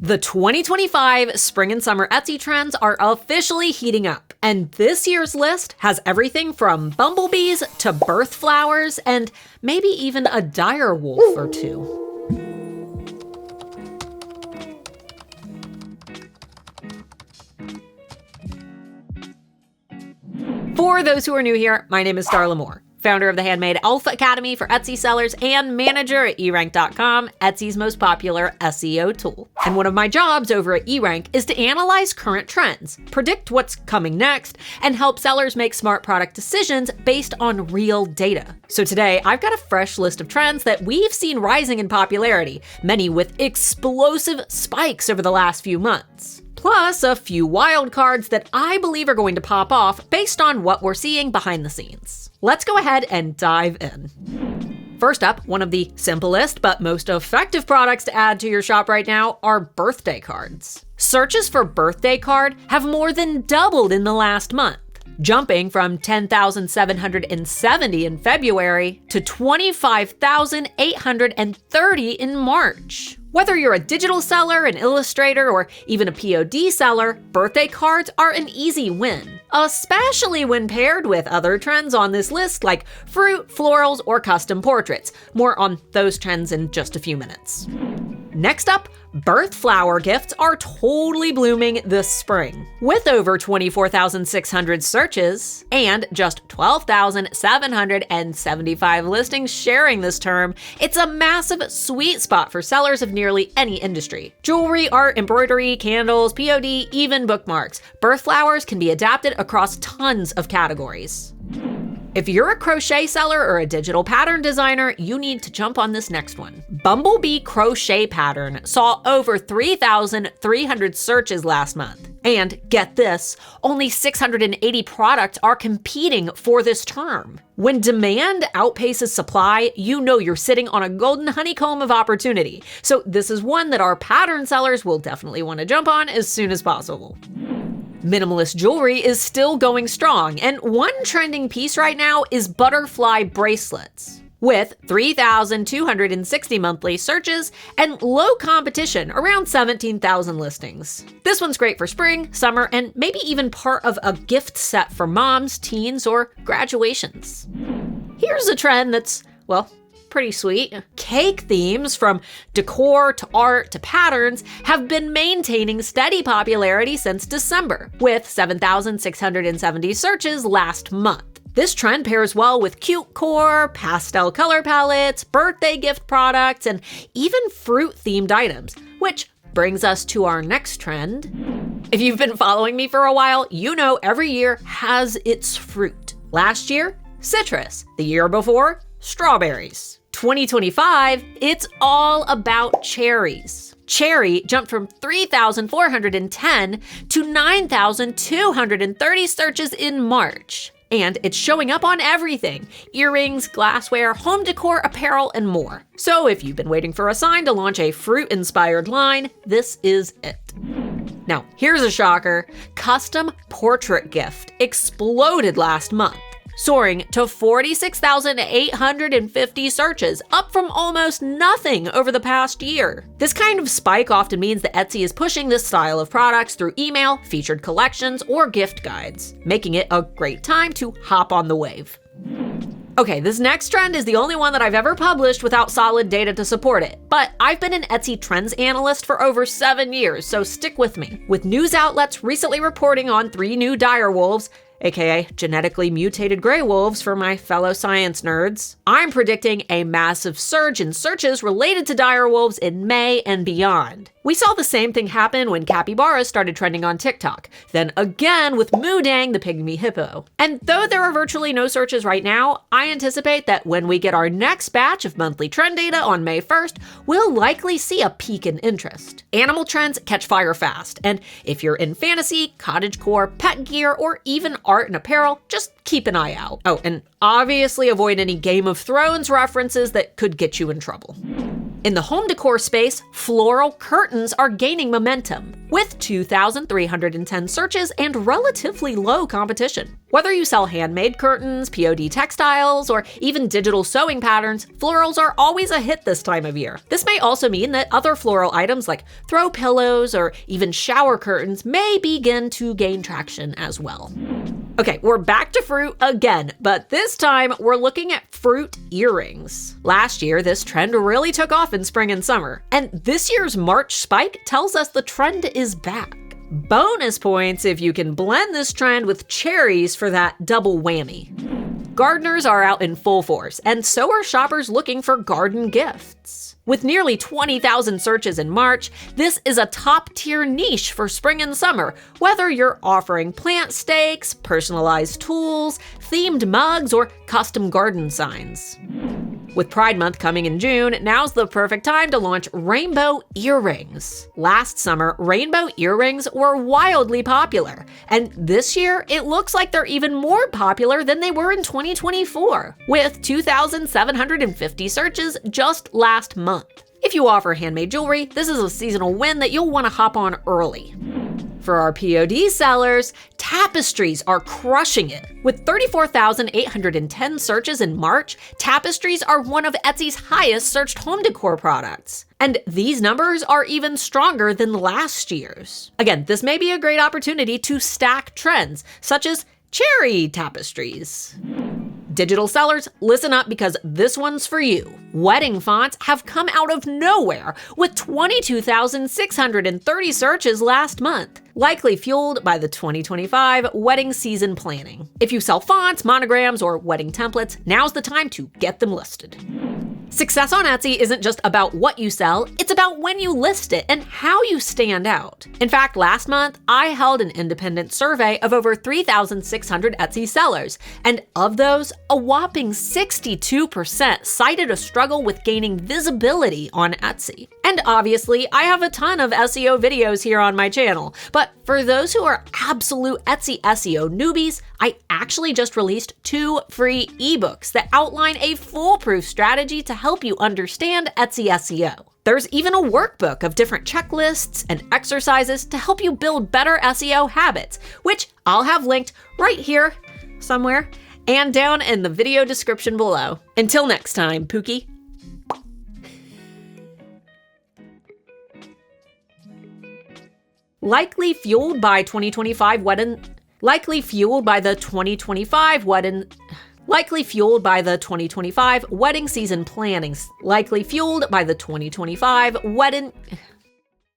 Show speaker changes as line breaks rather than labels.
The 2025 spring and summer Etsy trends are officially heating up, and this year's list has everything from bumblebees to birth flowers and maybe even a dire wolf or two. For those who are new here, my name is Starla Moore, founder of the Handmade Alpha Academy for Etsy sellers and manager at erank.com, Etsy's most popular SEO tool. And one of my jobs over at erank is to analyze current trends, predict what's coming next, and help sellers make smart product decisions based on real data. So today, I've got a fresh list of trends that we've seen rising in popularity, many with explosive spikes over the last few months. Plus a few wild cards that I believe are going to pop off based on what we're seeing behind the scenes. Let's go ahead and dive in. First up, one of the simplest but most effective products to add to your shop right now are birthday cards. Searches for birthday card have more than doubled in the last month, jumping from 10,770 in February to 25,830 in March. Whether you're a digital seller, an illustrator, or even a POD seller, birthday cards are an easy win, especially when paired with other trends on this list like fruit, florals, or custom portraits. More on those trends in just a few minutes. Next up, birth flower gifts are totally blooming this spring. With over 24,600 searches and just 12,775 listings sharing this term, it's a massive sweet spot for sellers of nearly any industry. Jewelry, art, embroidery, candles, POD, even bookmarks. Birth flowers can be adapted across tons of categories. If you're a crochet seller or a digital pattern designer, you need to jump on this next one. Bumblebee crochet pattern saw over 3,300 searches last month. And get this, only 680 products are competing for this term. When demand outpaces supply, you know you're sitting on a golden honeycomb of opportunity. So this is one that our pattern sellers will definitely want to jump on as soon as possible. Minimalist jewelry is still going strong, and one trending piece right now is butterfly bracelets. With 3,260 monthly searches and low competition, around 17,000 listings. This one's great for spring, summer, and maybe even part of a gift set for moms, teens, or graduations. Here's a trend that's, well, pretty sweet. Cake themes, from decor to art to patterns, have been maintaining steady popularity since December, with 7,670 searches last month. This trend pairs well with cute core, pastel color palettes, birthday gift products, and even fruit-themed items, which brings us to our next trend. If you've been following me for a while, you know every year has its fruit. Last year, citrus. The year before, strawberries. 2025, it's all about cherries. Cherry jumped from 3,410 to 9,230 searches in March. And it's showing up on everything: earrings, glassware, home decor, apparel, and more. So if you've been waiting for a sign to launch a fruit-inspired line, this is it. Now, here's a shocker. Custom portrait gift exploded last month, soaring to 46,850 searches, up from almost nothing over the past year. This kind of spike often means that Etsy is pushing this style of products through email, featured collections, or gift guides, making it a great time to hop on the wave. Okay, this next trend is the only one that I've ever published without solid data to support it, but I've been an Etsy trends analyst for over 7 years, so stick with me. With news outlets recently reporting on 3 new dire wolves, aka genetically mutated gray wolves for my fellow science nerds, I'm predicting a massive surge in searches related to dire wolves in May and beyond. We saw the same thing happen when capybaras started trending on TikTok, then again with Moodang the pygmy hippo. And though there are virtually no searches right now, I anticipate that when we get our next batch of monthly trend data on May 1st, we'll likely see a peak in interest. Animal trends catch fire fast, and if you're in fantasy, cottagecore, pet gear, or even art and apparel, just keep an eye out. Oh, and obviously avoid any Game of Thrones references that could get you in trouble. In the home decor space, floral curtains are gaining momentum, with 2,310 searches and relatively low competition. Whether you sell handmade curtains, POD textiles, or even digital sewing patterns, florals are always a hit this time of year. This may also mean that other floral items like throw pillows or even shower curtains may begin to gain traction as well. Okay, we're back to fruit again, but this time we're looking at fruit earrings. Last year, this trend really took off in spring and summer, and this year's March spike tells us the trend is back. Bonus points if you can blend this trend with cherries for that double whammy. Gardeners are out in full force, and so are shoppers looking for garden gifts. With nearly 20,000 searches in March, this is a top-tier niche for spring and summer, whether you're offering plant stakes, personalized tools, themed mugs, or custom garden signs. With Pride Month coming in June, now's the perfect time to launch rainbow earrings. Last summer, rainbow earrings were wildly popular, and this year it looks like they're even more popular than they were in 2024, with 2,750 searches just last month. If you offer handmade jewelry, this is a seasonal win that you'll want to hop on early. For our POD sellers, tapestries are crushing it. With 34,810 searches in March, tapestries are one of Etsy's highest searched home decor products. And these numbers are even stronger than last year's. Again, this may be a great opportunity to stack trends, such as cherry tapestries. Digital sellers, listen up because this one's for you. Wedding fonts have come out of nowhere with 22,630 searches last month, likely fueled by the 2025 wedding season planning. If you sell fonts, monograms, or wedding templates, now's the time to get them listed. Success on Etsy isn't just about what you sell, it's about when you list it and how you stand out. In fact, last month, I held an independent survey of over 3,600 Etsy sellers, and of those, a whopping 62% cited a struggle with gaining visibility on Etsy. And obviously, I have a ton of SEO videos here on my channel, but for those who are absolute Etsy SEO newbies, I actually just released 2 free ebooks that outline a foolproof strategy to help you understand Etsy SEO. There's even a workbook of different checklists and exercises to help you build better SEO habits, which I'll have linked right here somewhere and down in the video description below. Until next time, Pookie. Likely fueled by the 2025 wedding season plannings. Likely fueled by the 2025 wedding.